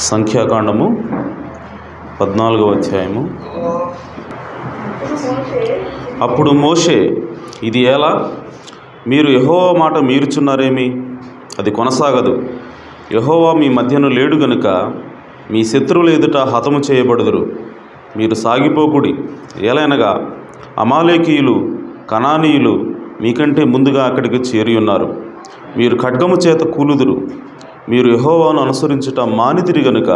సంఖ్యాకాండము 14వ అధ్యాయము. అప్పుడు మోషే, ఇది ఎలా? మీరు యెహోవా మాట మీరుచున్నారేమి? అది కొనసాగదు. యెహోవా మీ మధ్యను లేడు గనుక మీ శత్రువుల ఎదుట హతము చేయబడుదురు. మీరు సాగిపోకుడి. ఏలైనగా అమాలేకీయులు, కనానీయులు మీకంటే ముందుగా అక్కడికి చేరి ఉన్నారు. మీరు ఖడ్గము చేత కూలుదురు. మీరు యెహోవాను అనుసరించుట మానితిరి గనుక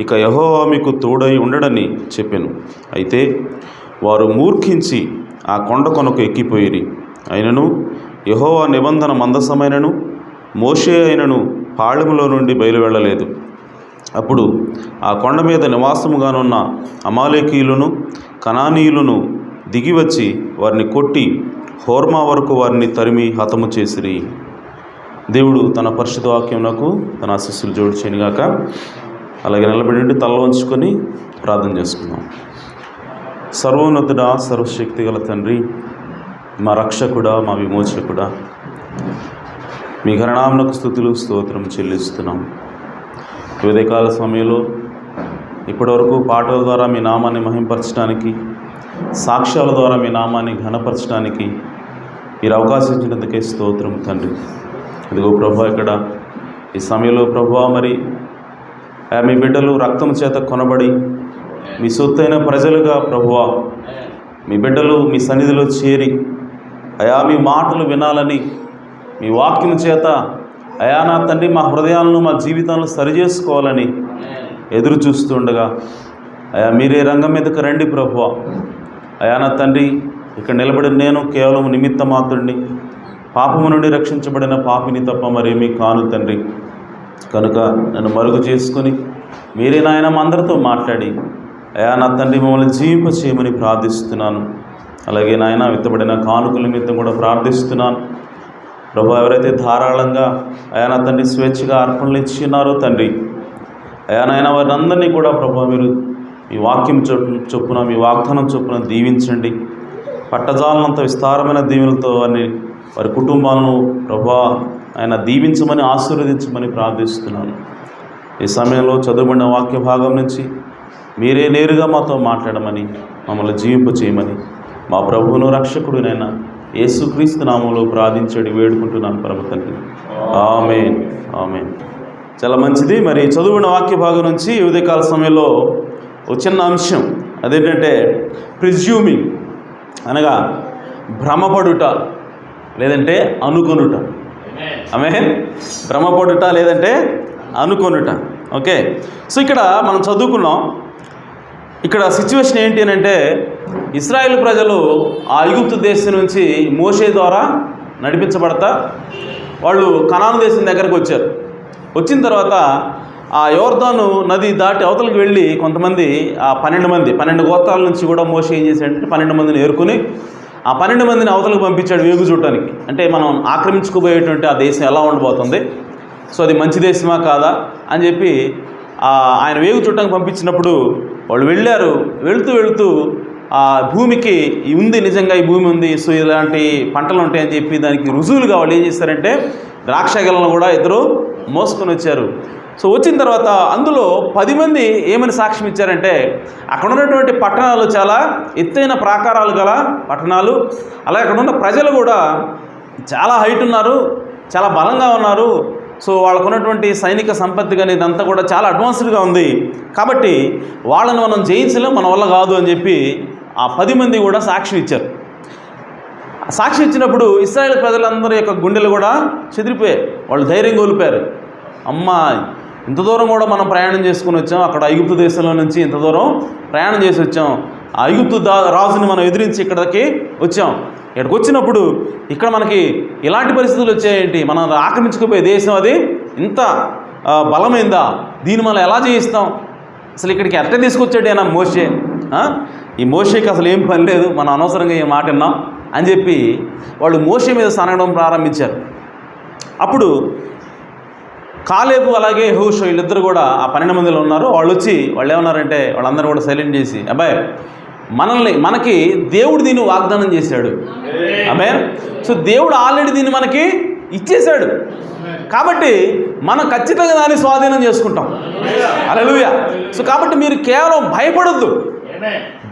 ఇక యెహోవా మీకు తోడై ఉండడని చెప్పెను. అయితే వారు మూర్ఖించి ఆ కొండ కొనకు ఎక్కిపోయిరి. అయినను యెహోవా నిబంధన మందసమైనను మోషే అయినను పాళెములో నుండి బయలువెళ్ళలేదు. అప్పుడు ఆ కొండ మీద నివాసముగానున్న అమాలేకీయులను, కనానీయులను దిగివచ్చి వారిని కొట్టి హోర్మా వరకు వారిని తరిమి హతము చేసిరి. దేవుడు తన పరిశుద్ధ వాక్యమునకు తన ఆశీస్సులు జోడు చేయనుగాక. అలాగే నిలబడి తల వంచుకొని ప్రార్థన చేసుకుందాం. సర్వోన్నతుడా, సర్వశక్తి గల తండ్రి, మా రక్షకుడా, మా విమోచకుడా, మీ ఘననామమునకు స్తుతులు స్తోత్రం చెల్లిస్తున్నాం. ఉదయకాల సమయంలో ఇప్పటివరకు పాటల ద్వారా మీ నామాన్ని మహింపరచడానికి, సాక్ష్యాల ద్వారా మీ నామాన్ని ఘనపరచడానికి మీరు అవకాశం ఇచ్చినందుకే స్తోత్రం తండ్రి. ఇదిగో ప్రభువా, ఇక్కడ ఈ సమయంలో ప్రభువా, మరి మీ బిడ్డలు రక్తం చేత కొనబడి మీ సొత్తైన ప్రజలుగా ప్రభువా, మీ బిడ్డలు మీ సన్నిధిలో చేరి అయా మీ మాటలు వినాలని, మీ వాక్యం చేత అయా నా తండ్రి మా హృదయాలను, మా జీవితాలను సరిచేసుకోవాలని ఎదురు చూస్తుండగా అయా మీరే రంగం మీదకి రండి ప్రభువా. అయా నా తండ్రి, ఇక్కడ నిలబడిన నేను కేవలం నిమిత్త మాత్రుడిని, పాపము నుండి రక్షించబడిన పాపిని తప్ప మరేమీ కాను తండ్రి. కనుక నన్ను మరుగు చేసుకొని మీరే నాయన మా అందరితో మాట్లాడి అయా నా తండ్రి మమ్మల్ని జీవింప చేయమని ప్రార్థిస్తున్నాను. అలాగే నాయన విత్తబడిన కానుకల నిమిత్తం కూడా ప్రార్థిస్తున్నాను ప్రభు. ఎవరైతే ధారాళంగా అయా నా తండ్రి స్వేచ్ఛగా అర్పణలు ఇచ్చి ఉన్నారో తండ్రి, అయా నాయన వారిని అందరినీ కూడా ప్రభు మీరు మీ వాక్యం చొప్పున, మీ వాగ్దానం చొప్పున దీవించండి. పట్టజాలనంత విస్తారమైన దీవెనలతో వారి కుటుంబాలను ప్రభా ఆయన దీవించమని, ఆశీర్వదించమని ప్రార్థిస్తున్నాను. ఈ సమయంలో చదువుబడిన వాక్య భాగం నుంచి మీరే నేరుగా మాతో మాట్లాడమని, మమ్మల్ని జీవింప చేయమని మా ప్రభువును రక్షకుడినైనా యేసుక్రీస్తు నామములో ప్రార్థించడి వేడుకుంటున్నాను పరమ తండ్రి. ఆమేన్, ఆమేన్. చాలా మంచిది. మరి చదువుబడిన వాక్య భాగం నుంచి ఉదయకాల సమయంలో ఒక చిన్న అంశం, అదేంటంటే ప్రిజ్యూమింగ్, అనగా భ్రమపడుట లేదంటే అనుకొనుట. ఆమేన్. భ్రమపడుట లేదంటే అనుకొనుట. ఓకే. సో ఇక్కడ మనం చదువుకున్నాం. ఇక్కడ సిచ్యువేషన్ ఏంటి అని అంటే, ఇశ్రాయేలు ప్రజలు ఆ ఐగుప్తు దేశం నుంచి మోషే ద్వారా నడిపించబడతా వాళ్ళు కనాను దేశం దగ్గరకు వచ్చారు. వచ్చిన తర్వాత ఆ యోర్దాను నది దాటి అవతలకు వెళ్ళి కొంతమంది, ఆ 12 గోత్రాల నుంచి కూడా మోషే ఏం చేశాడంటే 12 మందిని ఏరుకుని ఆ 12 మందిని అవతలకు పంపించాడు వేగు చూడటానికి. అంటే మనం ఆక్రమించుకోబోయేటువంటి ఆ దేశం ఎలా ఉండబోతుంది, సో అది మంచి దేశమా కాదా అని చెప్పి ఆయన వేగు చూడటానికి పంపించినప్పుడు వాళ్ళు వెళ్ళారు. వెళుతూ ఆ భూమికి ఉంది, నిజంగా ఈ భూమి ఉంది, సో ఇలాంటి పంటలు ఉంటాయని చెప్పి దానికి రుజువులుగా వాళ్ళు ఏం చేస్తారంటే ద్రాక్ష గెలను కూడా ఇద్దరు మోసుకొని వచ్చారు. సో వచ్చిన తర్వాత అందులో 10 మంది ఏమని సాక్ష్యం ఇచ్చారంటే, అక్కడ ఉన్నటువంటి పట్టణాలు చాలా ఎత్తైన ప్రాకారాలు గల పట్టణాలు, అలాగే అక్కడ ఉన్న ప్రజలు కూడా చాలా హైట్ ఉన్నారు, చాలా బలంగా ఉన్నారు. సో వాళ్ళకు ఉన్నటువంటి సైనిక సంపత్తి కానీ ఇదంతా కూడా చాలా అడ్వాన్స్డ్గా ఉంది. కాబట్టి వాళ్ళని మనం జయించలేం, మన వల్ల కాదు అని చెప్పి ఆ 10 మంది కూడా సాక్ష్యం ఇచ్చారు. సాక్ష్యం ఇచ్చినప్పుడు ఇశ్రాయేలు ప్రజలందరి యొక్క గుండెలు కూడా చెదిరిపోయాయి. వాళ్ళు ధైర్యం కోల్పోయారు. అమ్మా, ఇంత దూరం కూడా మనం ప్రయాణం చేసుకుని వచ్చాం, అక్కడ ఐగుప్తు దేశంలో నుంచి ఇంత దూరం ప్రయాణం చేసి వచ్చాం, ఆ ఐగుప్తు రాజుని మనం ఎదిరించి ఇక్కడికి వచ్చాం. ఇక్కడికి వచ్చినప్పుడు ఇక్కడ మనకి ఇలాంటి పరిస్థితులు వచ్చాయేంటి, మనం ఆక్రమించుకుపోయే దేశం అది ఇంత బలమైందా, దీన్ని మనం ఎలా చేయిస్తాం, అసలు ఇక్కడికి ఎట్ట తీసుకొచ్చాడు అయినా మోషే, ఈ మోషేకి అసలు ఏం పని లేదు, మనం అనవసరంగా ఈ మాట విన్నాం అని చెప్పి వాళ్ళు మోషే మీద సనగడం ప్రారంభించారు. అప్పుడు కాలేబు అలాగే యెహోషువ వీళ్ళిద్దరు కూడా ఆ 12 మందిలో ఉన్నారు. వాళ్ళు వచ్చి వాళ్ళు ఏమన్నారంటే, వాళ్ళందరూ కూడా సైలెంట్ చేసి, అబ్బాయి మనకి దేవుడు దీన్ని వాగ్దానం చేశాడు. ఆమేన్. సో దేవుడు ఆల్రెడీ దీన్ని మనకి ఇచ్చేశాడు. కాబట్టి మనం ఖచ్చితంగా దాన్ని స్వాధీనం చేసుకుంటాం. హల్లెలూయా. సో కాబట్టి మీరు కేవలం భయపడొద్దు,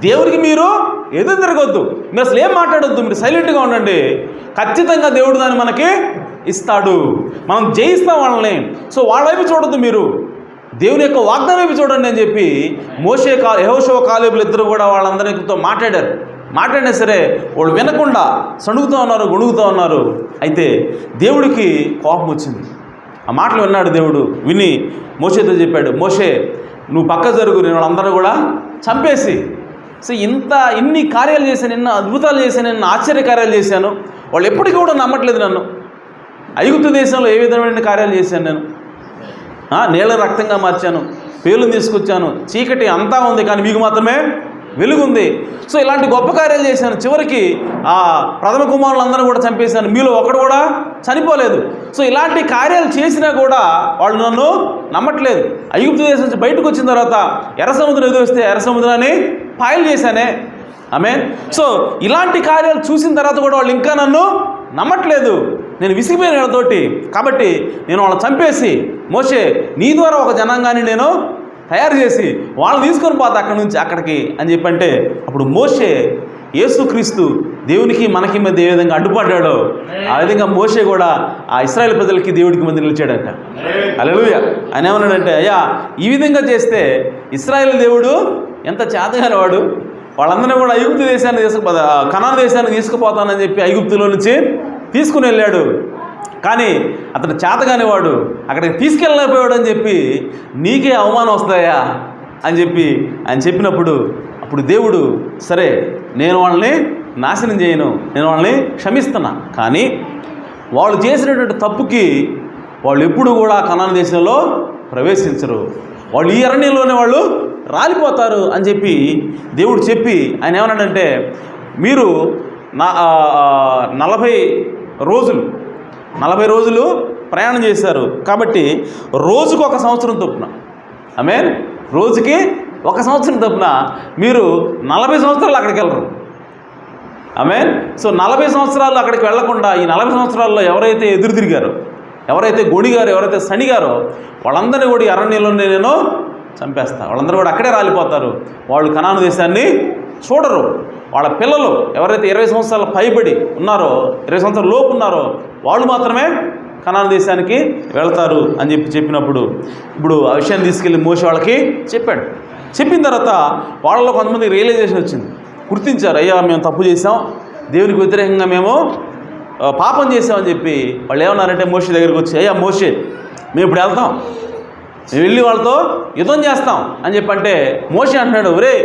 దేవుడికి మీరు ఎదురు తిరగొద్దు, మీరు అసలు ఏం మాట్లాడొద్దు, మీరు సైలెంట్గా ఉండండి. ఖచ్చితంగా దేవుడు దాన్ని మనకి ఇస్తాడు, మనం జయిస్తాం వాళ్ళని. సో వాళ్ళ వైపు చూడొద్దు, మీరు దేవుని యొక్క వాగ్దానం వైపు చూడండి అని చెప్పి యెహోషువ కాలేబులు ఇద్దరు కూడా వాళ్ళందరితో మాట్లాడినా సరే వాళ్ళు వినకుండా సణుగుతూ ఉన్నారు, గొణుగుతూ ఉన్నారు. అయితే దేవుడికి కోపం వచ్చింది. ఆ మాటలు విన్నాడు దేవుడు. విని మోషేతో చెప్పాడు, మోషే నువ్వు పక్క జరుగు, నేను వాళ్ళందరూ కూడా చంపేసి. సో ఇన్ని కార్యాలు చేశాను, ఎన్నో అద్భుతాలు చేశాను, ఎన్నో ఆశ్చర్యకార్యాలు చేశాను, వాళ్ళు ఎప్పటికీ కూడా నమ్మట్లేదు నన్ను. ఐగుప్తు దేశంలో ఏ విధమైన కార్యాలు చేశాను నేను, నీళ్ళ రక్తంగా మార్చాను, పేర్లను తీసుకొచ్చాను, చీకటి అంతా ఉంది కానీ మీకు మాత్రమే వెలుగుంది. సో ఇలాంటి గొప్ప కార్యాలు చేశాను, చివరికి ఆ ప్రథమ కుమారులందరూ కూడా చంపేశాను, మీలో ఒకడు కూడా చనిపోలేదు. సో ఇలాంటి కార్యాలు చేసినా కూడా వాళ్ళు నన్ను నమ్మట్లేదు. ఐగుప్తు దేశం నుంచి బయటకు వచ్చిన తర్వాత ఎర్ర సముద్రం ఎదురొస్తే ఎర్ర సముద్రాన్ని పాయలు చేశానే. ఆమేన్. సో ఇలాంటి కార్యాలు చూసిన తర్వాత కూడా వాళ్ళు ఇంకా నన్ను నమ్మట్లేదు, నేను విసిగిపోయిన వాళ్ళతోటి. కాబట్టి నేను వాళ్ళని చంపేసి మోషే నీ ద్వారా ఒక జనాంగాన్ని నేను తయారు చేసి వాళ్ళని తీసుకొని పోతా అక్కడి నుంచి అక్కడికి అని చెప్పంటే, అప్పుడు మోషే యేసుక్రీస్తు దేవునికి మనకి మధ్య ఏ విధంగా అడ్డుపడ్డాడో ఆ విధంగా మోషే కూడా ఆ ఇశ్రాయేలు ప్రజలకి దేవుడికి మధ్య నిలిచాడంట. హల్లెలూయా. ఆయన ఏమన్నాడంటే, అయ్యా ఈ విధంగా చేస్తే ఇశ్రాయేలు దేవుడు ఎంత చేతగాని వాడు, వాళ్ళందరినీ కూడా ఐగుప్తు దేశాన్ని కనాను దేశాన్ని తీసుకుపోతానని చెప్పి ఐగుప్తులో నుంచి తీసుకుని వెళ్ళాడు. కానీ అతను చేతగాని వాడు, అక్కడికి తీసుకెళ్ళలేకపోయాడు అని చెప్పి నీకే అవమానం వస్తాయా అని చెప్పి ఆయన చెప్పినప్పుడు, అప్పుడు దేవుడు సరే నేను వాళ్ళని నాశనం చేయను, నేను వాళ్ళని క్షమిస్తున్నా, కానీ వాళ్ళు చేసినటువంటి తప్పుకి వాళ్ళు ఎప్పుడు కూడా కనాను దేశంలో ప్రవేశించరు, వాళ్ళు ఈ అరణ్యంలోనే వాళ్ళు రాలిపోతారు అని చెప్పి దేవుడు చెప్పి ఆయన ఏమన్నాడంటే, మీరు 40 రోజులు ప్రయాణం చేశారు కాబట్టి రోజుకు 1 సంవత్సరం చొప్పున, ఆమేన్, రోజుకి 1 సంవత్సరం చొప్పున మీరు 40 సంవత్సరాలు అక్కడికి వెళ్ళరు. ఆమేన్. సో 40 సంవత్సరాలు అక్కడికి వెళ్లకుండా ఈ 40 సంవత్సరాల్లో ఎవరైతే ఎదురు తిరిగారో, ఎవరైతే గొడిగారో, ఎవరైతే సణిగారో వాళ్ళందరినీ కూడా అరణ్యంలోనే నేను చంపేస్తా, వాళ్ళందరూ కూడా అక్కడే రాలిపోతారు, వాళ్ళు కనాను దేశాన్ని చూడరు. వాళ్ళ పిల్లలు ఎవరైతే 20 సంవత్సరాల పైబడి ఉన్నారో, 20 సంవత్సరాల లోపు ఉన్నారో వాళ్ళు మాత్రమే కనాను దేశానికి వెళ్తారు అని చెప్పినప్పుడు, ఇప్పుడు ఆ విషయాన్ని తీసుకెళ్ళి మోషే వాళ్ళకి చెప్పాడు. చెప్పిన తర్వాత వాళ్ళలో కొంతమంది రియలైజేషన్ వచ్చింది, గుర్తించారు, అయ్యా మేము తప్పు చేసాం, దేవునికి వ్యతిరేకంగా మేము పాపం చేసామని చెప్పి వాళ్ళు ఏమన్నారంటే మోషే దగ్గరికి వచ్చి, అయ్యా మోషే మేము ఇప్పుడు వెళ్తాం, మేము వెళ్ళి వాళ్ళతో యుద్ధం చేస్తాం అని చెప్పంటే మోషే అంటున్నాడు, ఒరే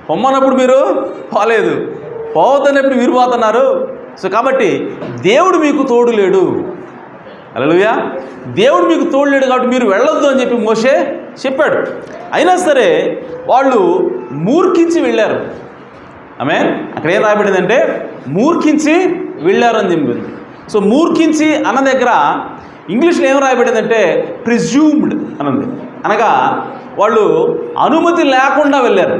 పొమ్మన్నప్పుడు మీరు పోలేదు, పోవద్దన్నప్పుడు మీరు పోతున్నారు. సో కాబట్టి దేవుడు మీకు తోడు లేడు. హల్లెలూయా. దేవుడు మీకు తోడు లేడు కాబట్టి మీరు వెళ్ళొద్దు అని చెప్పి మోషే చెప్పాడు. అయినా సరే వాళ్ళు మూర్ఖించి వెళ్ళారు. ఆమేన్. అక్కడ ఏం రాయబడిందంటే మూర్ఖించి వెళ్ళారు అని చెప్పింది. సో మూర్ఖించి అన్న దగ్గర ఇంగ్లీష్లో ఏం రాయబడిందంటే ప్రిజ్యూమ్డ్ అన్నది, అనగా వాళ్ళు అనుమతి లేకుండా వెళ్ళారు.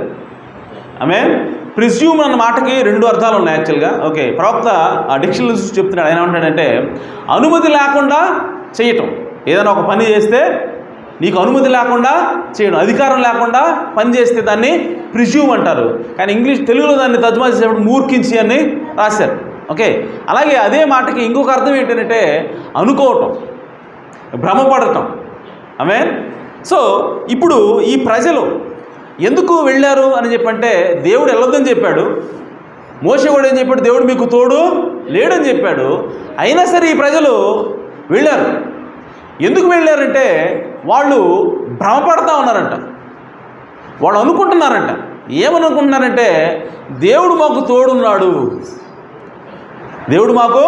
ఆమేన్. ప్రిజ్యూమ్ అన్న మాటకి 2 అర్థాలు ఉన్నాయి యాక్చువల్గా. ఓకే, ప్రవక్త ఆ డిక్షనరీ చూసి చెప్తున్నాడు. ఆయన ఏమంటాడంటే అనుమతి లేకుండా చేయటం, ఏదైనా ఒక పని చేస్తే నీకు అనుమతి లేకుండా చేయడం, అధికారం లేకుండా పని చేస్తే దాన్ని ప్రిజ్యూమ్ అంటారు. కానీ తెలుగులో దాన్ని తర్జుమా చేసేటప్పుడు మూర్ఖించి అని రాశారు. ఓకే, అలాగే అదే మాటకి ఇంకొక అర్థం ఏంటంటే అనుకోవటం, భ్రమపడటం. ఆమేన్. సో ఇప్పుడు ఈ ప్రజలు ఎందుకు వెళ్ళారు అని చెప్పంటే దేవుడు వెళ్ళొద్దని చెప్పాడు, మోషే కూడా ఏం చెప్పాడు, దేవుడు మీకు తోడు లేడని చెప్పాడు. అయినా సరే ఈ ప్రజలు వెళ్ళారు. ఎందుకు వెళ్ళారంటే వాళ్ళు భ్రమపడతా ఉన్నారంట, వాళ్ళు అనుకుంటున్నారంట. ఏమనుకుంటున్నారంటే దేవుడు మాకు తోడున్నాడు, దేవుడు మాకు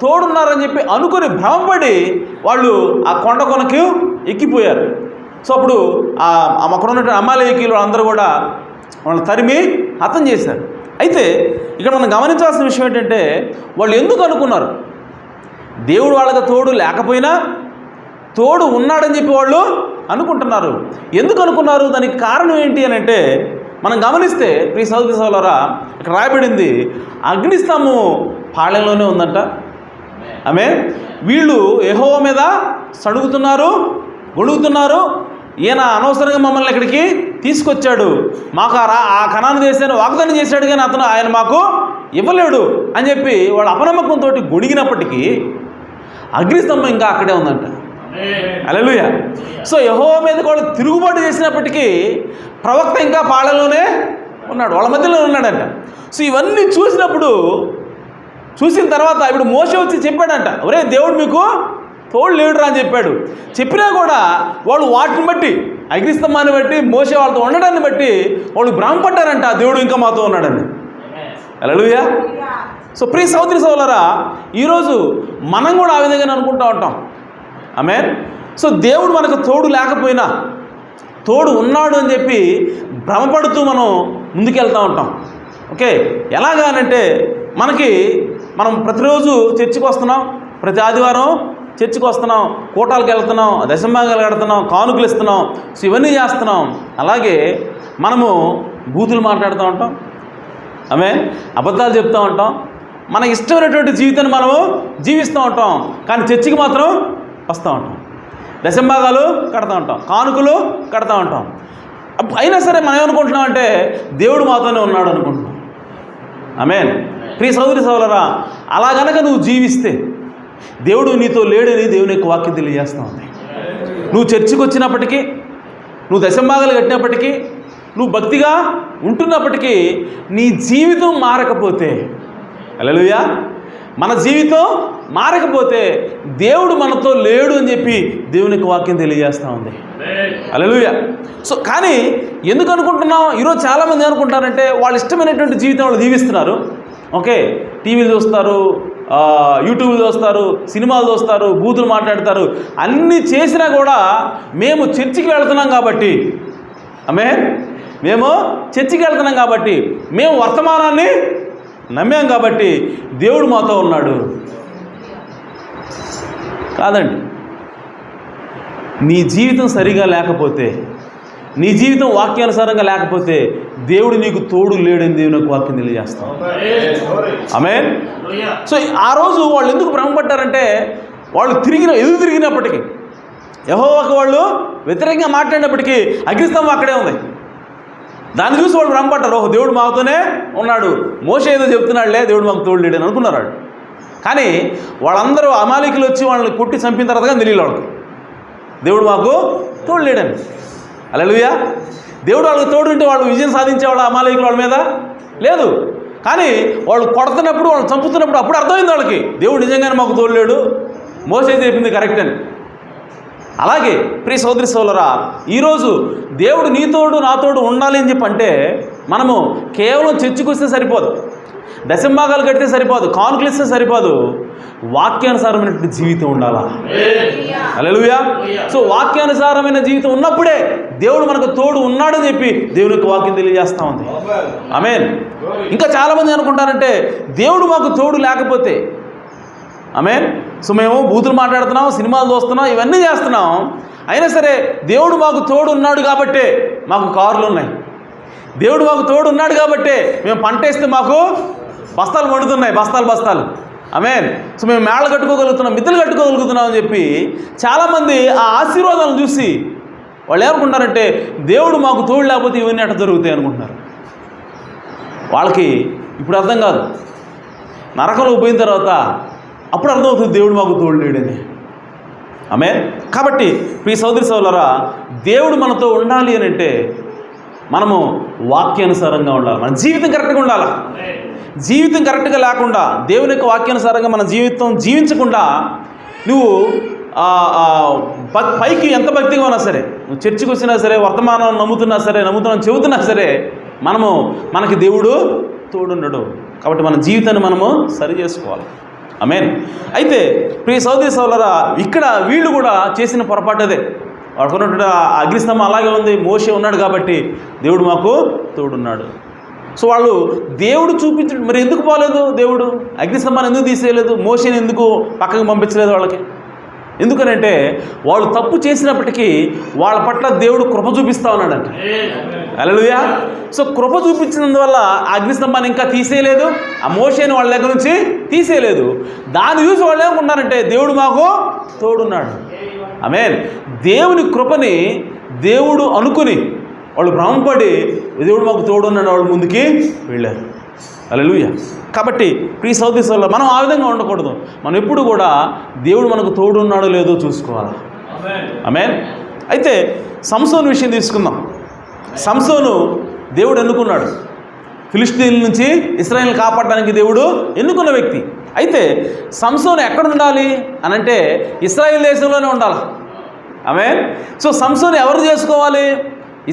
తోడున్నారని చెప్పి అనుకుని భ్రమపడి వాళ్ళు ఆ కొండ కొనకు ఎక్కిపోయారు. సో అప్పుడు అక్కడ ఉన్నటువంటి అమాలేకీయులు అందరూ కూడా వాళ్ళని తరిమి హతం చేశారు. అయితే ఇక్కడ మనం గమనించాల్సిన విషయం ఏంటంటే వాళ్ళు ఎందుకు అనుకున్నారు దేవుడు వాళ్ళకి తోడు లేకపోయినా తోడు ఉన్నాడని చెప్పి వాళ్ళు అనుకుంటున్నారు. ఎందుకు అనుకున్నారు, దానికి కారణం ఏంటి అని అంటే మనం గమనిస్తే ప్రియ సహోదరి సహోదరులారా, ఇక్కడ రాయబడింది అగ్నిస్తంభం పాళెంలోనే ఉందంట. ఆమె వీళ్ళు యెహోవా మీద సడుగుతున్నారు, గొడుగుతున్నారు. ఈయన అనవసరంగా మమ్మల్ని ఇక్కడికి తీసుకొచ్చాడు, మాకు ఆ కనాను దేశాన్ని వాగ్దానం చేశాడు, కానీ ఆయన మాకు ఇవ్వలేడు అని చెప్పి వాళ్ళు అపనమ్మకంతో గొడిగినప్పటికీ అగ్నిస్తంభం ఇంకా అక్కడే ఉందంట. హల్లెలూయా. సో యెహోవా మీద కూడా తిరుగుబాటు చేసినప్పటికీ ప్రవక్త ఇంకా పాళలోనే ఉన్నాడు, వాళ్ళ మధ్యలో ఉన్నాడంట. సో ఇవన్నీ చూసిన తర్వాత ఇప్పుడు మోషే వచ్చి చెప్పాడంట, ఒరే దేవుడు మీకు తోడు లేడురా అని చెప్పాడు. చెప్పినా కూడా వాళ్ళు వాటిని బట్టి, అగ్నిస్తంభాన్ని బట్టి, మోషే వాళ్ళతో ఉండడాన్ని బట్టి వాళ్ళు భ్రమపడ్డారంట, దేవుడు ఇంకా మాతో ఉన్నాడని. హల్లెలూయా. సో ప్రియ సహోదరి సహోదరులారా, ఈరోజు మనం కూడా ఆ విధంగానే అనుకుంటూ ఉంటాం. ఆమేన్. సో దేవుడు మనకు తోడు లేకపోయినా తోడు ఉన్నాడు అని చెప్పి భ్రమపడుతూ మనం ముందుకెళ్తూ ఉంటాం. ఓకే, ఎలాగానంటే మనం ప్రతిరోజు చర్చికి వస్తున్నాం, ప్రతి ఆదివారం చర్చికి వస్తున్నాం, కూటాలకు వెళ్తున్నాం, దశంభాగాలు కడుతున్నాం, కానుకలు ఇస్తున్నాం, సో ఇవన్నీ చేస్తున్నాం. అలాగే మనము బూతులు మాట్లాడుతూ ఉంటాం, అబద్ధాలు చెప్తూ ఉంటాం, మనకి ఇష్టమైనటువంటి జీవితాన్ని మనము జీవిస్తూ ఉంటాం. కానీ చర్చికి మాత్రం వస్తూ ఉంటాం, దశంభాగాలు కడతా ఉంటాం, కానుకలు కడతా ఉంటాం. అయినా సరే మనం ఏమనుకుంటున్నాం అంటే దేవుడు మాతోనే ఉన్నాడు అనుకుంటున్నాం. ఆమేన్. ప్రియ సహోదరి సహోదరులారా, అలా గనక నువ్వు జీవిస్తే దేవుడు నీతో లేడని దేవుని యొక్క వాక్యం తెలియజేస్తూ ఉంది. నువ్వు చర్చికి వచ్చినప్పటికీ, నువ్వు దశంభాగాలు కట్టినప్పటికీ, నువ్వు భక్తిగా ఉంటున్నప్పటికీ నీ జీవితం మారకపోతే, హల్లెలూయా, మన జీవితం మారకపోతే దేవుడు మనతో లేడు అని చెప్పి దేవుని యొక్క వాక్యం తెలియజేస్తూ ఉంది. హల్లెలూయా. సో కానీ ఎందుకు అనుకుంటున్నాం, ఈరోజు చాలామంది ఏమనుకుంటారంటే వాళ్ళు ఇష్టమైనటువంటి జీవితం వాళ్ళు జీవిస్తున్నారు. ఓకే, టీవీలు చూస్తారు, యూట్యూబ్లు చూస్తారు, సినిమాలు చూస్తారు, బూతులు మాట్లాడతారు, అన్నీ చేసినా కూడా మేము చర్చికి వెళ్తున్నాం కాబట్టి, మేము చర్చికి వెళ్తున్నాం కాబట్టి, మేము వర్తమానాన్ని నమ్మాం కాబట్టి దేవుడు మాతో ఉన్నాడు. కాదండి. నీ జీవితం సరిగా లేకపోతే, నీ జీవితం వాక్యానుసారంగా లేకపోతే దేవుడు నీకు తోడు లేడని దేవుని వాక్యం తెలియజేస్తాం. ఆమేన్. సో ఆ రోజు వాళ్ళు ఎందుకు భ్రమపడ్డారంటే వాళ్ళు ఎదురు తిరిగినప్పటికీ, యెహోవాకు వాళ్ళు వ్యతిరేకంగా మాట్లాడినప్పటికీ అగ్నిస్తంభం అక్కడే ఉంది. దాన్ని చూసి వాళ్ళు భ్రమపడ్డారు, ఓహో దేవుడు మాతోనే ఉన్నాడు, మోషే ఏదో చెప్తున్నాడులే, దేవుడు మాకు తోడు లేడని అనుకున్నారు వాళ్ళు. కానీ వాళ్ళందరూ అమాలేకులు వచ్చి వాళ్ళని కొట్టి చంపిన తర్వాత కానీ తెలియదు వాళ్ళకి దేవుడు మాకు తోడు లేడని. హల్లెలూయా. దేవుడు వాళ్ళకి తోడు ఉంటే వాళ్ళు విజయం సాధించేవాళ్ళు అమాలేకులు వాళ్ళ మీద లేదు. కానీ వాళ్ళు కొడుతున్నప్పుడు, వాళ్ళు చంపుతున్నప్పుడు అప్పుడు అర్థమైంది వాళ్ళకి దేవుడు నిజంగానే మాకు తోడు లేడు, మోషే చెప్పింది కరెక్ట్ అని. అలాగే ప్రియ సోదరి సోదరులారా, ఈరోజు దేవుడు నీతోడు నాతోడు ఉండాలి అని చెప్పంటే మనము కేవలం చర్చికి వస్తే సరిపోదు, దశంభాగాలు కడితే సరిపోదు, కానుకలు ఇస్తే సరిపోదు, వాక్యానుసారమైనటువంటి జీవితం ఉండాలా. హల్లెలూయా. సో వాక్యానుసారమైన జీవితం ఉన్నప్పుడే దేవుడు మనకు తోడు ఉన్నాడని చెప్పి దేవుని యొక్క వాక్యం తెలియజేస్తూ ఉంది. ఆమేన్. ఇంకా చాలామంది అనుకుంటారంటే దేవుడు మాకు తోడు లేకపోతే, ఆమేన్, సో మేము బూతులు మాట్లాడుతున్నాం, సినిమాలు చూస్తున్నాం, ఇవన్నీ చేస్తున్నాం, అయినా సరే దేవుడు మాకు తోడు ఉన్నాడు కాబట్టే మాకు కార్లు ఉన్నాయి, దేవుడు మాకు తోడు ఉన్నాడు కాబట్టే మేము పంట వేస్తే మాకు బస్తాలు పండుతున్నాయి, బస్తాలు. ఆమేన్. సో మేము మేళలు కట్టుకోగలుగుతున్నాం, మిద్దెలు కట్టుకోగలుగుతున్నాం అని చెప్పి చాలామంది ఆ ఆశీర్వాదాలను చూసి వాళ్ళు ఏమనుకుంటారంటే దేవుడు మాకు తోడు లేకపోతే ఇవన్నీ అట్లా జరుగుతాయి అనుకుంటున్నారు. వాళ్ళకి ఇప్పుడు అర్థం కాదు, నరకంలో పోయిన తర్వాత అప్పుడు అర్థమవుతుంది దేవుడు మాకు తోడు లేడని. ఆమేన్. కాబట్టి ప్రియ సోదరి సోదరులారా, దేవుడు మనతో ఉండాలి అని అంటే మనము వాక్యానుసారంగా ఉండాలి, మన జీవితం కరెక్ట్గా ఉండాలి. జీవితం కరెక్ట్గా లేకుండా, దేవుని యొక్క వాక్యానుసారంగా మన జీవితం జీవించకుండా నువ్వు పైకి ఎంత భక్తిగా ఉన్నా సరే, నువ్వు చర్చికి వచ్చినా సరే, వర్తమానం నమ్ముతున్నా సరే, చెబుతున్నా సరే, మనకి దేవుడు తోడుండడు. కాబట్టి మన జీవితాన్ని మనము సరి చేసుకోవాలి. ఆమేన్. అయితే ప్రియ సోదరి సోదరులారా, ఇక్కడ వీళ్ళు కూడా చేసిన పొరపాటు అదే. వాడుకున్నటువంటి అగ్నిస్తంభం అలాగే ఉంది, మోషే ఉన్నాడు కాబట్టి దేవుడు మాకు తోడున్నాడు. సో వాళ్ళు దేవుడు చూపించడు, మరి ఎందుకు పోలేదు దేవుడు? అగ్నిస్తంభాన్ని ఎందుకు తీసేయలేదు? మోషేని ఎందుకు పక్కకు పంపించలేదు? వాళ్ళకి ఎందుకనంటే వాళ్ళు తప్పు చేసినప్పటికీ వాళ్ళ పట్ల దేవుడు కృప చూపిస్తూ ఉన్నాడంట. హల్లెలూయా. సో కృప చూపించినందువల్ల అగ్నిస్తంభాన్ని ఇంకా తీసేయలేదు, ఆ మోషేని వాళ్ళ దగ్గర నుంచి తీసేయలేదు. దాన్ని చూసి వాళ్ళు ఏమనుకుంటున్నారంటే దేవుడు మాకు తోడున్నాడు. ఆమేన్. దేవుని కృపని దేవుడు అనుకుని వాళ్ళు భ్రమపడి దేవుడు మాకు తోడున్నాడు వాళ్ళు ముందుకి వెళ్ళారు. హల్లెలూయా. కాబట్టి ప్రియ సహోదరి సహోదరులారా, మనం ఆ విధంగా ఉండకూడదు. మనం ఎప్పుడు కూడా దేవుడు మనకు తోడున్నాడో లేదో చూసుకోవాలి. ఆమేన్. అయితే సంసోను విషయం తీసుకుందాం. సంసోను దేవుడు ఎన్నుకున్నాడు. ఫిలిష్తీయుల నుంచి ఇశ్రాయేలును కాపాడడానికి దేవుడు ఎన్నుకున్న వ్యక్తి. అయితే సంసోను ఎక్కడ ఉండాలి అనంటే ఇశ్రాయేల్ దేశంలోనే ఉండాలి. ఆమేన్. సో సంసోను ఎవరు చేసుకోవాలి?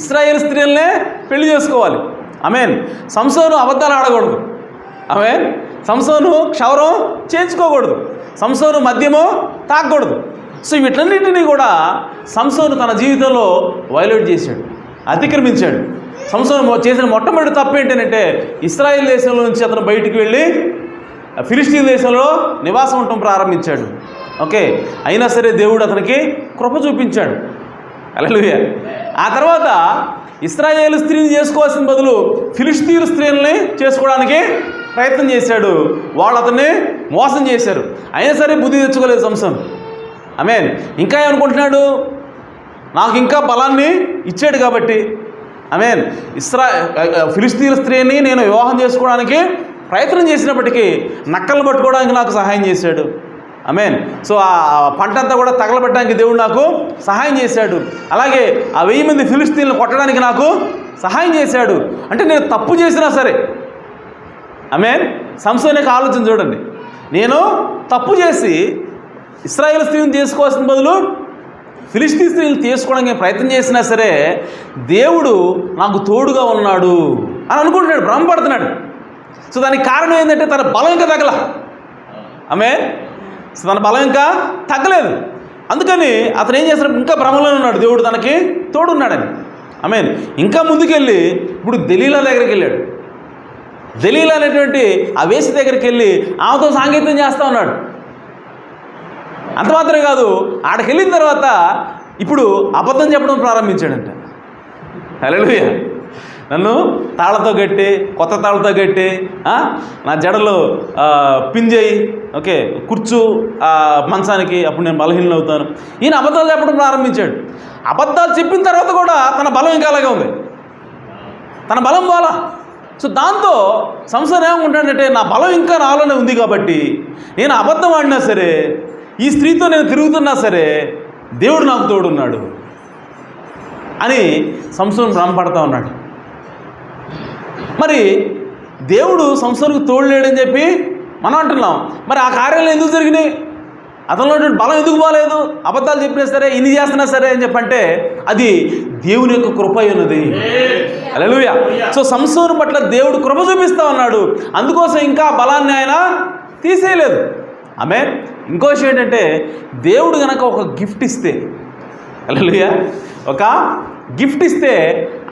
ఇశ్రాయేల్ స్త్రీలనే పెళ్లి చేసుకోవాలి. ఆమేన్. సంసోను అబద్ధాలు ఆడకూడదు. ఆమేన్. సంసోను క్షౌరం చేయించుకోకూడదు. సంసోను మద్యము తాగకూడదు. సో వీటన్నిటినీ కూడా సంసోను తన జీవితంలో వైలేట్ చేశాడు, అతిక్రమించాడు. సంసోను చేసిన మొట్టమొదటి తప్పు ఏంటంటే ఇశ్రాయేల్ దేశంలో నుంచి అతను బయటికి వెళ్ళి ఫిలిష్తీన్ దేశంలో నివాసం ఉండటం ప్రారంభించాడు. ఓకే. అయినా సరే దేవుడు అతనికి కృప చూపించాడు. హల్లెలూయా. ఆ తర్వాత ఇశ్రాయేలు స్త్రీని చేసుకోవాల్సిన బదులు ఫిలిష్తీయుల స్త్రీలని చేసుకోవడానికి ప్రయత్నం చేశాడు. వాళ్ళు అతన్ని మోసం చేశారు. అయినా సరే బుద్ధి తెచ్చుకోలేదు సంసోను. ఆమేన్. ఇంకా ఏమనుకుంటున్నాడు? నాకు ఇంకా బలాన్ని ఇచ్చాడు కాబట్టి, ఆమేన్, ఫిలిష్తీయుల స్త్రీని నేను వివాహం చేసుకోవడానికి ప్రయత్నం చేసినప్పటికీ నక్కలను పట్టుకోవడానికి నాకు సహాయం చేశాడు. ఆమేన్. సో ఆ పంట అంతా కూడా తగలబెట్టడానికి దేవుడు నాకు సహాయం చేశాడు. అలాగే ఆ 1000 మంది ఫిలిష్తీయులను కొట్టడానికి నాకు సహాయం చేశాడు. అంటే నేను తప్పు చేసినా సరే, ఆమేన్, సంసోను యొక్క ఆలోచన చూడండి. నేను తప్పు చేసి ఇశ్రాయేల్ స్త్రీని చేసుకోవాల్సిన బదులు ఫిలిష్తీ స్త్రీలు తీసుకోవడానికి ప్రయత్నం చేసినా సరే దేవుడు నాకు తోడుగా ఉన్నాడు అని అనుకుంటున్నాడు, భ్రమపడుతున్నాడు. సో దానికి కారణం ఏంటంటే తన బలం ఇంకా తగ్గల. ఆమేన్. సో తన బలం ఇంకా తగ్గలేదు. అందుకని అతను ఏం చేస్తున్నాడు? ఇంకా భ్రమలోనే ఉన్నాడు, దేవుడు తనకి తోడున్నాడని. ఆమేన్. ఇంకా ముందుకెళ్ళి ఇప్పుడు దెలీలా దగ్గరికి వెళ్ళాడు. దెలీలా అనేటువంటి ఆ వేసి దగ్గరికి వెళ్ళి ఆమెతో సాంగత్యం చేస్తూ ఉన్నాడు. అంత మాత్రమే కాదు, ఆడికి వెళ్ళిన తర్వాత ఇప్పుడు అబద్ధం చెప్పడం ప్రారంభించాడంట. హల్లెలూయా. నన్ను తాళ్ళతో కట్టి, కొత్త తాళ్ళతో కట్టి, నా జడలో పిన్ చేయి, ఓకే, కూర్చు మంచానికి, అప్పుడు నేను బలహీనం అవుతాను. ఈయన అబద్ధాలు చెప్పడం ప్రారంభించాడు. అబద్ధాలు చెప్పిన తర్వాత కూడా తన బలం ఇంకా అలాగే ఉంది, తన బలం పోలా. సో దాంతో సంసోను ఏమనుకుంటాడంటే నా బలం ఇంకా నాలోనే ఉంది కాబట్టి నేను అబద్ధం ఆడినా సరే, ఈ స్త్రీతో నేను తిరుగుతున్నా సరే దేవుడు నాకు తోడున్నాడు అని సంసోను భ్రమపడతా ఉన్నాడు. మరి దేవుడు సంసోనుకు తోడు లేడని చెప్పి మనం అంటున్నాం. మరి ఆ కార్యాలు ఎందుకు జరిగినాయి? అతనిలో బలం ఎందుకు పోలేదు? అబద్ధాలు చెప్పినా సరే, ఇన్ని చేస్తున్నా సరే అని చెప్పంటే అది దేవుని యొక్క కృప ఉన్నది. హల్లెలూయా. సో సంసోను పట్ల దేవుడు కృప చూపిస్తూ ఉన్నాడు. అందుకోసం ఇంకా బలాన్ని ఆయన తీసేయలేదు. ఆమేన్. ఇంకో విషయం ఏంటంటే దేవుడు కనుక ఒక గిఫ్ట్ ఇస్తే, హల్లెలూయా, ఒక గిఫ్ట్ ఇస్తే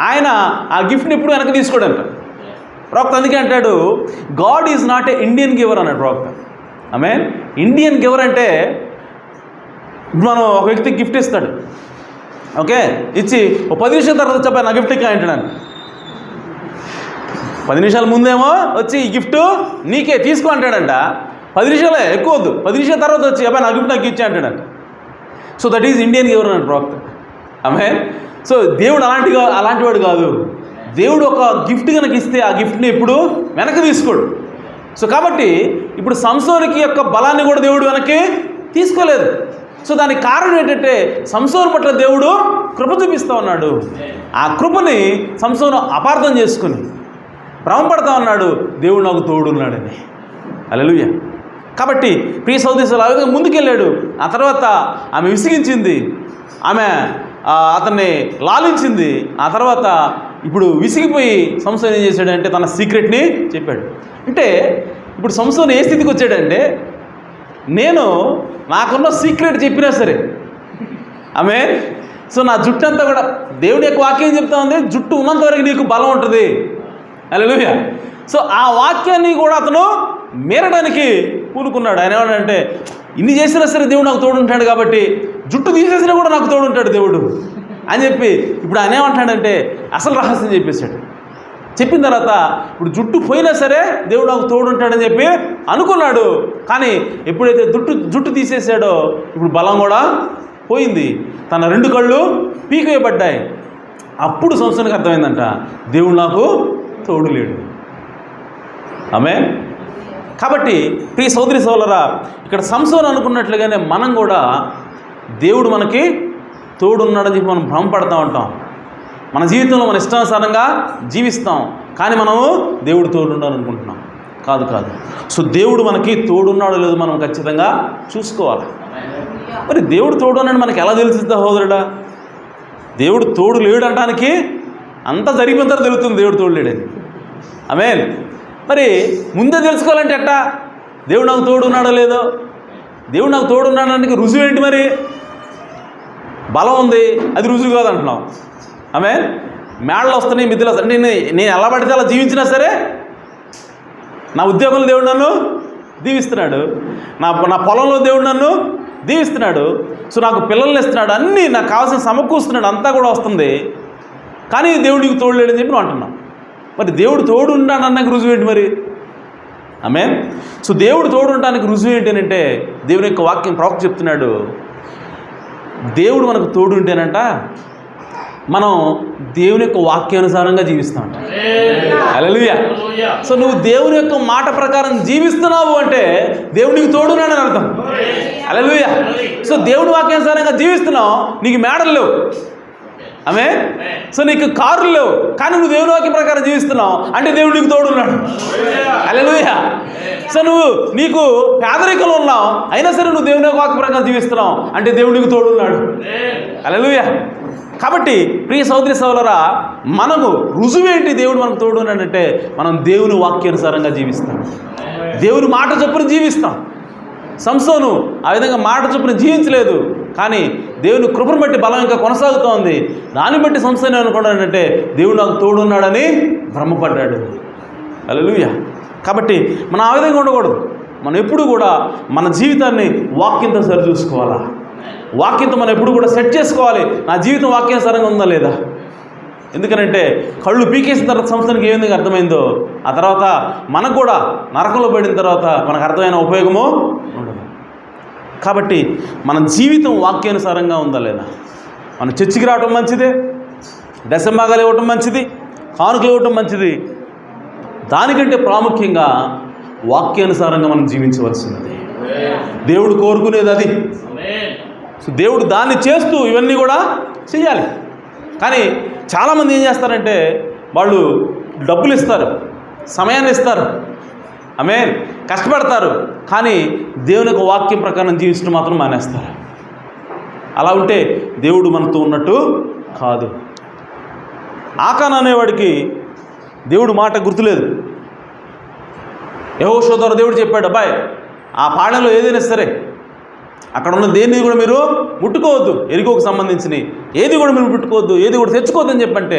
ఆయన ఆ గిఫ్ట్ని ఎప్పుడు వెనక తీసుకోడంట. ప్రవక్త అందుకే అంటాడు God is not a Indian giver అన్నాడు ప్రవక్త. ఆమేన్. ఇండియన్ గివర్ అంటే మనం ఒక వ్యక్తికి గిఫ్ట్ ఇస్తాడు, ఓకే, ఇచ్చి ఓ 10 నిమిషాల తర్వాత చెప్పాను నా గిఫ్ట్ ఇంకా అంటాడు. 10 నిమిషాల ముందేమో వచ్చి ఈ గిఫ్ట్ నీకే తీసుకో అంటాడంట. 10 నిమిషాలే, ఎక్కువ వద్దు, 10 నిమిషాల తర్వాత వచ్చి అబ్బాయి నా గిఫ్ట్ నాకు ఇచ్చే అంటాడంట. So that is Indian giver అన్నాడు ప్రవక్త. ఆమేన్. సో దేవుడు అలాంటి వాడు కాదు. దేవుడు ఒక గిఫ్ట్ కనుక ఇస్తే ఆ గిఫ్ట్ని ఎప్పుడు వెనక్కి తీసుకోడు. సో కాబట్టి ఇప్పుడు సంసోనుకి యొక్క బలాన్ని కూడా దేవుడు వెనక్కి తీసుకోలేదు. సో దానికి కారణం ఏంటంటే సంసోను పట్ల దేవుడు కృప చూపిస్తూ ఉన్నాడు. ఆ కృపని సంసోను అపార్థం చేసుకుని భ్రమపడతా ఉన్నాడు, దేవుడు నాకు తోడున్నాడని. హల్లెలూయా. కాబట్టి ప్రియ సహోదరులు ఆ విధంగా ముందుకెళ్ళాడు. ఆ తర్వాత ఆమె విసిగించింది, ఆమె అతన్ని లాలించింది. ఆ తర్వాత ఇప్పుడు విసిగిపోయి సంసోను ఏం చేశాడంటే తన సీక్రెట్ని చెప్పాడు. అంటే ఇప్పుడు సంసోను ఏ స్థితికి వచ్చాడంటే నాకున్న సీక్రెట్ చెప్పినా సరే, ఆమేన్, సో నా జుట్టు అంతా కూడా దేవుడి యొక్క వాక్యం చెప్తా ఉంది, జుట్టు ఉన్నంత వరకు నీకు బలం ఉంటుంది. హల్లెలూయా. సో ఆ వాక్యాన్ని కూడా అతను మీరడానికి పూనుకున్నాడు. ఆయన ఏమన్నాడంటే, ఇన్ని చేసినా సరే దేవుడు నాకు తోడు ఉంటాడు కాబట్టి జుట్టు తీసేసినా కూడా నాకు తోడు ఉంటాడు దేవుడు అని చెప్పి ఇప్పుడు ఆయన ఏమంటాడంటే అసలు రహస్యం చెప్పేశాడు. చెప్పిన తర్వాత ఇప్పుడు జుట్టు పోయినా సరే దేవుడు నాకు తోడు ఉంటాడని చెప్పి అనుకున్నాడు. కానీ ఎప్పుడైతే జుట్టు తీసేసాడో ఇప్పుడు బలం కూడా పోయింది, తన 2 కళ్ళు పీకేయబడ్డాయి. అప్పుడు సంసోనుకి అర్థమైందంట, దేవుడు నాకు తోడు లేడు. ఆమేన్. కాబట్టి ప్రియ సోదరి సోదరులారా, ఇక్కడ సంసోను అనుకున్నట్లుగానే మనం కూడా దేవుడు మనకి తోడున్నాడని చెప్పి మనం భ్రమపడతా ఉంటాం. మన జీవితంలో మన ఇష్టానుసారంగా జీవిస్తాం, కానీ మనము దేవుడు తోడున్నాడు అనుకుంటున్నాం. కాదు. సో దేవుడు మనకి తోడున్నాడో లేదో మనం ఖచ్చితంగా చూసుకోవాలి. మరి దేవుడు తోడు అన్నాడు మనకి ఎలా తెలుస్తుంది సహోదరుడా? దేవుడు తోడు లేడు అనడానికి అంతా జరిగిన తర్వాత తెలుస్తుంది దేవుడు తోడు లేడని. ఆమేన్. మరి ముందే తెలుసుకోవాలంటే ఎట్టా? దేవుడు నాకు తోడు ఉన్నాడో లేదో? దేవుడు నాకు తోడు ఉన్నాడానికి రుజువు ఏంటి? మరి బలం ఉంది, అది రుజువు కాదంటున్నాం. ఆమేన్. మేడలు వస్తున్నాయి, మిద్దెలు వస్తాయి. నేను ఎలా పడితే అలా జీవించినా సరే నా ఉద్యోగంలో దేవుడు నన్ను దీవిస్తున్నాడు, నా పొలంలో దేవుడు నన్ను దీవిస్తున్నాడు, సో నాకు పిల్లల్ని ఇస్తున్నాడు, అన్నీ నాకు కావాల్సిన సమకూరుస్తున్నాడు, అంతా కూడా వస్తుంది. కానీ దేవుడికి తోడు లేడని చెప్పి నువ్వు అంటున్నావు. మరి దేవుడు తోడు ఉంటానన్నాక రుజువు ఏంటి మరి? ఆమేన్. సో దేవుడు తోడు ఉండడానికి రుజువు ఏంటి అంటే దేవుని యొక్క వాక్యం ప్రవక్త చెప్తున్నాడు, దేవుడు మనకు తోడు ఉంటేనంట మనం దేవుని యొక్క వాక్యానుసారంగా జీవిస్తామంట. హల్లెలూయా. సో నువ్వు దేవుని యొక్క మాట ప్రకారం జీవిస్తున్నావు అంటే దేవుడికి తోడున్నాడని అర్థం. హల్లెలూయా. సో దేవుని వాక్యానుసారంగా జీవిస్తున్నావు, నీకు మేడలు లేవు. ఆమేన్. సో నీకు కారులు లేవు, కానీ నువ్వు దేవుని వాక్యం ప్రకారం జీవిస్తున్నావు అంటే దేవుడు నీకు తోడున్నాడు. హల్లెలూయా. సో నీకు పేదరికంలో ఉన్నావు, అయినా సరే నువ్వు దేవుని వాక్యం ప్రకారం జీవిస్తున్నావు అంటే దేవుడు నీకు తోడున్నాడు. హల్లెలూయా. కాబట్టి ప్రియ సోదరి సోదరులారా, మనకు రుజువేంటి దేవుడు మనకు తోడున్నాడంటే మనం దేవుని వాక్యానుసారంగా జీవిస్తాం, దేవుని మాట చొప్పున జీవిస్తాం. సంసోను ఆ విధంగా మాట చొప్పున జీవించలేదు, కానీ దేవుని కృపను బట్టి బలం ఇంకా కొనసాగుతోంది. దాన్ని బట్టి సంసోను అనుకున్నాడంటే దేవుడు నాకు తోడున్నాడని భ్రమపడ్డాడు. హల్లెలూయా. కాబట్టి మనం ఆ విధంగా ఉండకూడదు. మనం ఎప్పుడు కూడా మన జీవితాన్ని వాక్యంతో సరిచూసుకోవాలా, వాక్యంతో మనం ఎప్పుడు కూడా సెట్ చేసుకోవాలి. నా జీవితం వాక్యానుసారంగా ఉందా లేదా? ఎందుకనంటే కళ్ళు పీకేసిన తర్వాత సంస్థానికి ఏ విధంగా అర్థమైందో ఆ తర్వాత మనకు కూడా నరకంలో పడిన తర్వాత మనకు అర్థమైన ఉపయోగమో ఉండదు. కాబట్టి మన జీవితం వాక్యానుసారంగా ఉందా లేదా? మనం చర్చికి రావటం మంచిదే, దశంభాగాలు ఇవ్వటం మంచిది, కానుకలు ఇవ్వటం మంచిది. దానికంటే ప్రాముఖ్యంగా వాక్యానుసారంగా మనం జీవించవలసినది. దేవుడు కోరుకునేది అది. సో దేవుడు దాన్ని చేస్తూ ఇవన్నీ కూడా చేయాలి. కానీ చాలామంది ఏం చేస్తారంటే వాళ్ళు డబ్బులు ఇస్తారు, సమయాన్ని ఇస్తారు, ఆమేన్, కష్టపడతారు, కానీ దేవుని యొక్క వాక్యం ప్రకారం జీవించడం మాత్రం మానేస్తారు. అలా ఉంటే దేవుడు మనతో ఉన్నట్టు కాదు. ఆకాన్ అనేవాడికి దేవుడు మాట గుర్తులేదు. యెహోషువ ద్వారా దేవుడు చెప్పాడు, అబ్బాయి ఆ పాళెంలో ఏదైనా సరే అక్కడ ఉన్న దేన్ని కూడా మీరు ముట్టుకోవద్దు, ఎరికోకు సంబంధించినవి ఏది కూడా మీరు ముట్టుకోవద్దు, ఏది కూడా తెచ్చుకోవద్దు అని చెప్పంటే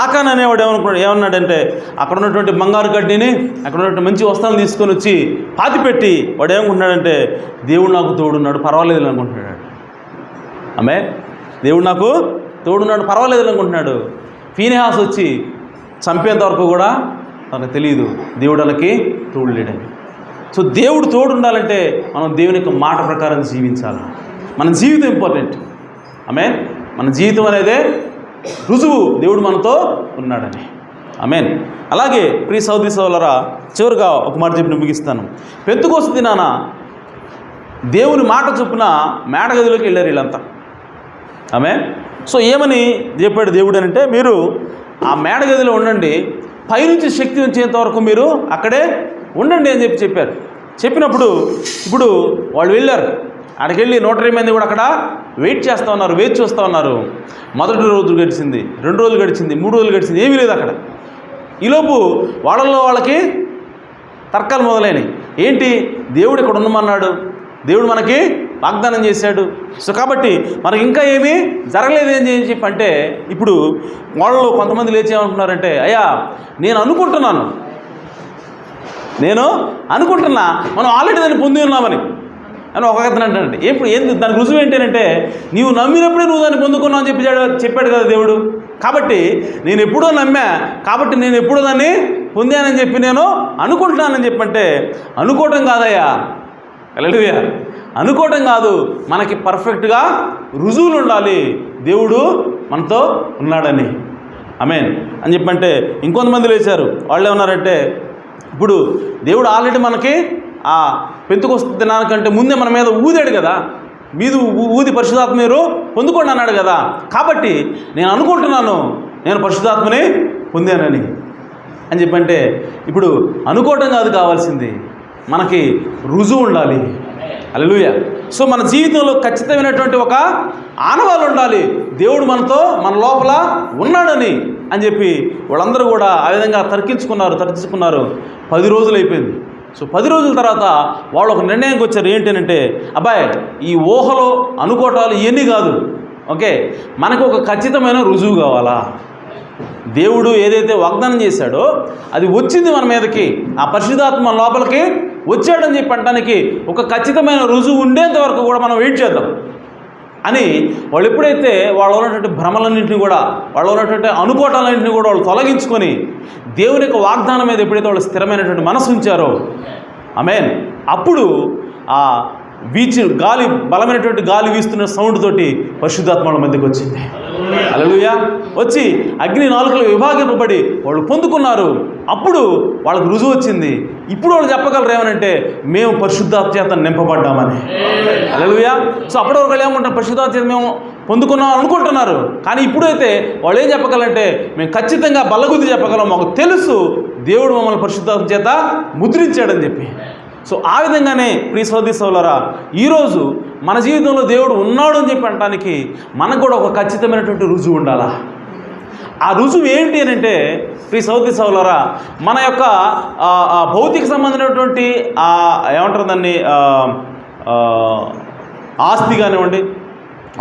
ఆకాన్ అనేవాడు ఏమన్నాడంటే అక్కడ ఉన్నటువంటి బంగారు గడ్డిని అక్కడ ఉన్నటువంటి మంచి వస్త్రాలు తీసుకొని వచ్చి పాతిపెట్టి వాడు ఏమనుకుంటున్నాడంటే దేవుడు నాకు తోడున్నాడు పర్వాలేదు అనుకుంటున్నాడు. ఆమె దేవుడు నాకు తోడున్నాడు పర్వాలేదు అనుకుంటున్నాడు. ఫీనెహాసు వచ్చి చంపేంత వరకు కూడా తనకు తెలియదు దేవుడు వాళ్ళకి తోడు లేడని. సో దేవుడు తోడు ఉండాలంటే మనం దేవుని యొక్క మాట ప్రకారం జీవించాలి. మన జీవితం ఇంపార్టెంట్. ఆమేన్. మన జీవితం అనేదే రుజువు దేవుడు మనతో ఉన్నాడని. ఆమేన్. అలాగే ప్రియ సోదరి సోదరులారా, చివరిగా ఒక మాట చెప్పి ముగిస్తాను. పెంతెకోస్తు దినాన దేవుని మాట చొప్పున మేడగదిలోకి వెళ్ళారు వీళ్ళంతా. ఆమేన్. సో ఏమని చెప్పాడు దేవుడు అంటే, మీరు ఆ మేడగదిలో ఉండండి, పైనుంచి శక్తి వచ్చేంత వరకు మీరు అక్కడే ఉండండి అని చెప్పారు. చెప్పినప్పుడు ఇప్పుడు వాళ్ళు వెళ్ళారు, అక్కడికి వెళ్ళి 120 మంది కూడా అక్కడ వెయిట్ చేస్తూ ఉన్నారు, వేచి చూస్తూ ఉన్నారు. మొదటి రోజు గడిచింది, 2 రోజులు గడిచింది, 3 రోజులు గడిచింది, ఏమీ లేదు అక్కడ. ఈలోపు వాళ్ళల్లో వాళ్ళకి తర్కాలు మొదలైనవి. ఏంటి, దేవుడు ఇక్కడ ఉండమన్నాడు, దేవుడు మనకి వాగ్దానం చేశాడు, సో కాబట్టి మనకి ఇంకా ఏమీ జరగలేదు ఏం చెప్పి అంటే ఇప్పుడు వాళ్ళు కొంతమంది లేచి ఏమంటున్నారంటే, అయ్యా నేను అనుకుంటున్నాను నేను అనుకుంటున్నా మనం ఆల్రెడీ దాన్ని పొంది ఉన్నామని అని ఒక అతను అంటాడంటే ఎప్పుడు దానికి రుజువు ఏంటంటే నీవు నమ్మినప్పుడే నువ్వు దాన్ని పొందుకున్నావు అని చెప్పాడు కదా దేవుడు. కాబట్టి నేను ఎప్పుడో నమ్మా, కాబట్టి నేను ఎప్పుడో దాన్ని పొందానని చెప్పి నేను అనుకుంటున్నానని చెప్పంటే అనుకోవటం కాదయ్యా. హల్లెలూయా. అనుకోవటం కాదు, మనకి పర్ఫెక్ట్గా రుజువులు ఉండాలి దేవుడు మనతో ఉన్నాడని. ఆమేన్ అని చెప్పంటే ఇంకొంతమంది లేచారు. వాళ్ళు ఏమన్నారంటే ఇప్పుడు దేవుడు ఆల్రెడీ మనకి ఆ పెంతుకొస్తు దినానికంటే ముందే మన మీద ఊదాడు కదా, మీది ఊది పరిశుద్ధాత్మ మీరు పొందుకోండి అన్నాడు కదా, కాబట్టి నేను అనుకుంటున్నాను నేను పరిశుద్ధాత్మని పొందానని అని చెప్పంటే ఇప్పుడు అనుకోవటం కాదు కావాల్సింది, మనకి రుజువు ఉండాలి. హల్లెలూయా. సో మన జీవితంలో ఖచ్చితమైనటువంటి ఒక ఆనవాళ్ళు ఉండాలి, దేవుడు మనతో మన లోపల ఉన్నాడని అని చెప్పి వాళ్ళందరూ కూడా ఆ విధంగా తర్కించుకున్నారు. 10 రోజులు అయిపోయింది. సో 10 రోజుల తర్వాత వాళ్ళు ఒక నిర్ణయానికి వచ్చారు. ఏంటంటే అబ్బాయి ఈ ఊహలో అనుకోవటాలు ఇవన్నీ కాదు, ఓకే, మనకు ఒక ఖచ్చితమైన రుజువు కావాలా. దేవుడు ఏదైతే వాగ్దానం చేశాడో అది వచ్చింది మన మీదకి, ఆ పరిశుద్ధాత్మ మన లోపలికి వచ్చాడని చెప్పి అనడానికి ఒక ఖచ్చితమైన రుజువు ఉండేంత వరకు కూడా మనం వెయిట్ చేద్దాం అని వాళ్ళు ఎప్పుడైతే వాళ్ళు ఉన్నటువంటి భ్రమలన్నింటినీ కూడా, వాళ్ళు ఉన్నటువంటి అనుకోవటాలన్నింటినీ కూడా వాళ్ళు తొలగించుకొని దేవుని యొక్క వాగ్దానం మీద ఎప్పుడైతే వాళ్ళు స్థిరమైనటువంటి మనసు ఉంచారో, ఆమేన్, అప్పుడు ఆ గాలి, బలమైనటువంటి గాలి వీస్తున్న సౌండ్ తోటి పరిశుద్ధాత్మ వాళ్ళ మధ్యకి వచ్చింది. హల్లెలూయా. వచ్చి అగ్ని నాలుకలు విభాగింపబడి వాళ్ళు పొందుకున్నారు. అప్పుడు వాళ్ళకు రుజువు వచ్చింది. ఇప్పుడు వాళ్ళు చెప్పగలరు ఏమనంటే మేము పరిశుద్ధాత్మ చేత నింపబడ్డామని. హల్లెలూయా. సో అప్పటి వరకు ఏమంటారు, పరిశుద్ధాత్మ చేత మేము పొందుకున్నాం అనుకుంటున్నారు. కానీ ఇప్పుడైతే వాళ్ళు ఏం చెప్పగలంటే మేము ఖచ్చితంగా బల్లగుద్ది చెప్పగలం, మాకు తెలుసు దేవుడు మమ్మల్ని పరిశుద్ధాత్మ చేత ముద్రించాడని చెప్పి. సో ఆ విధంగానే ప్రియ సహోదరి సహోదరులారా, ఈరోజు మన జీవితంలో దేవుడు ఉన్నాడు అని చెప్పి అనడానికి మనకు కూడా ఒక ఖచ్చితమైనటువంటి రుజువు ఉండాలా. ఆ రుజువు ఏంటి అని అంటే ప్రియ సహోదరి సహోదరులారా, మన యొక్క భౌతిక సంబంధమైనటువంటి ఏమంటారు దాన్ని, ఆస్తి కానివ్వండి,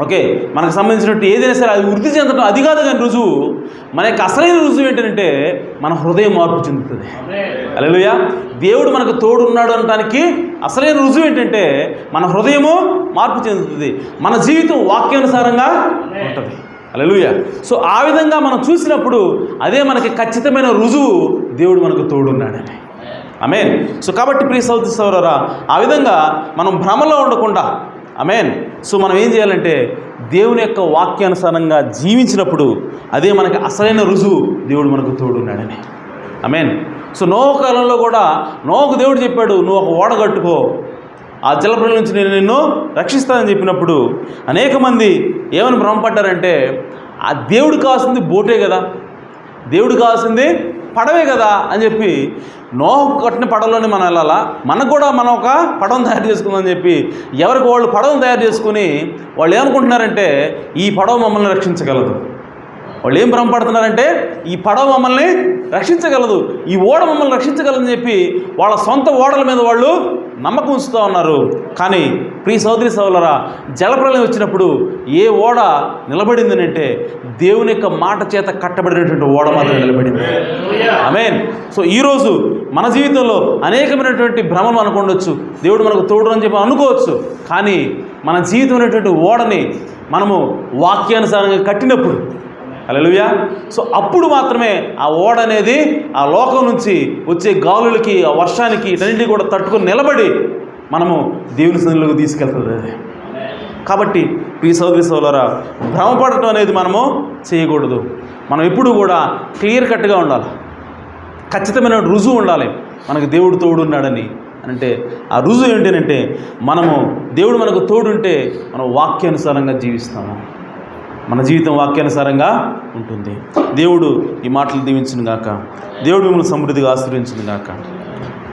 ఓకే, మనకు సంబంధించినట్టు ఏదైనా సరే అది వృద్ధి చెందడం అది కాదు. కానీ రుజువు, మన యొక్క అసలైన రుజువు ఏంటంటే మన హృదయం మార్పు చెందుతుంది. హల్లెలూయా. దేవుడు మనకు తోడున్నాడు అనడానికి అసలైన రుజువు ఏంటంటే మన హృదయము మార్పు చెందుతుంది, మన జీవితం వాక్యానుసారంగా ఉంటుంది. హల్లెలూయా. సో ఆ విధంగా మనం చూసినప్పుడు అదే మనకి ఖచ్చితమైన రుజువు దేవుడు మనకు తోడున్నాడని. ఆమేన్. సో కాబట్టి ప్రియ సహోదరి సహోదరులారా, ఆ విధంగా మనం భ్రమలో ఉండకుండా, ఆమేన్, సో మనం ఏం చేయాలంటే దేవుని యొక్క వాక్యానుసారంగా జీవించినప్పుడు అదే మనకి అసలైన రుజువు దేవుడు మనకు తోడున్నాడని. ఆమేన్. సో నోహు కాలంలో కూడా నోహుకు దేవుడు చెప్పాడు, నువ్వు ఒక ఓడ కట్టుకో, ఆ జలప్రలయం నుంచి నేను నిన్ను రక్షిస్తానని చెప్పినప్పుడు అనేక మంది ఏమని భ్రమపడ్డారంటే ఆ దేవుడు కావాల్సింది బోటే కదా, దేవుడు కావాల్సింది పడవే కదా అని చెప్పి నోహు కట్టిన పడవలోనే మనం వెళ్ళాలా, మనకు కూడా మనం ఒక పడవను తయారు చేసుకుందామని చెప్పి ఎవరికి వాళ్ళు పడవను తయారు చేసుకుని వాళ్ళు ఏమనుకుంటున్నారంటే ఈ పడవ మమ్మల్ని రక్షించగలదు. వాళ్ళు ఏం భ్రమపడుతున్నారంటే ఈ పడవ మమ్మల్ని రక్షించగలదు, ఈ ఓడ మమ్మల్ని రక్షించగలదని చెప్పి వాళ్ళ సొంత ఓడల మీద వాళ్ళు నమ్మకం ఉంచుతూ ఉన్నారు. కానీ ప్రియ సహోదరి సహోదరులారా, జలప్రలయం వచ్చినప్పుడు ఏ ఓడ నిలబడింది అంటే దేవుని యొక్క మాట చేత కట్టబడినటువంటి ఓడ మాత్రం నిలబడింది. ఆమేన్. సో ఈరోజు మన జీవితంలో అనేకమైనటువంటి భ్రమలు అనుకోవచ్చు, దేవుడు మనకు తోడు అని చెప్పి అనుకోవచ్చు. కానీ మన జీవితం అనేటువంటి ఓడని మనము వాక్యానుసారంగా కట్టినప్పుడు, హల్లెలూయా, సో అప్పుడు మాత్రమే ఆ ఓడ అనేది ఆ లోకం నుంచి వచ్చే గాలులకి, ఆ వర్షానికి, ఇటన్నింటినీ కూడా తట్టుకొని నిలబడి మనము దేవుని సన్నిధిలోకి తీసుకెళ్తుంది. కాబట్టి ప్రియ సహోదరి సహోదరులారా, భ్రమపడటం అనేది మనము చేయకూడదు. మనం ఎప్పుడు కూడా క్లియర్ కట్గా ఉండాలి, ఖచ్చితమైన రుజువు ఉండాలి మనకు దేవుడు తోడున్నాడని. అంటే ఆ రుజువు ఏంటంటే మనము దేవుడు మనకు తోడుంటే మనం వాక్యానుసారంగా జీవిస్తాము, మన జీవితం వాక్యానుసారంగా ఉంటుంది. దేవుడు ఈ మాటలు దీవించును గాక. దేవుడు మిమ్మల్ని సమృద్ధిగా ఆశీర్వదించును గాక.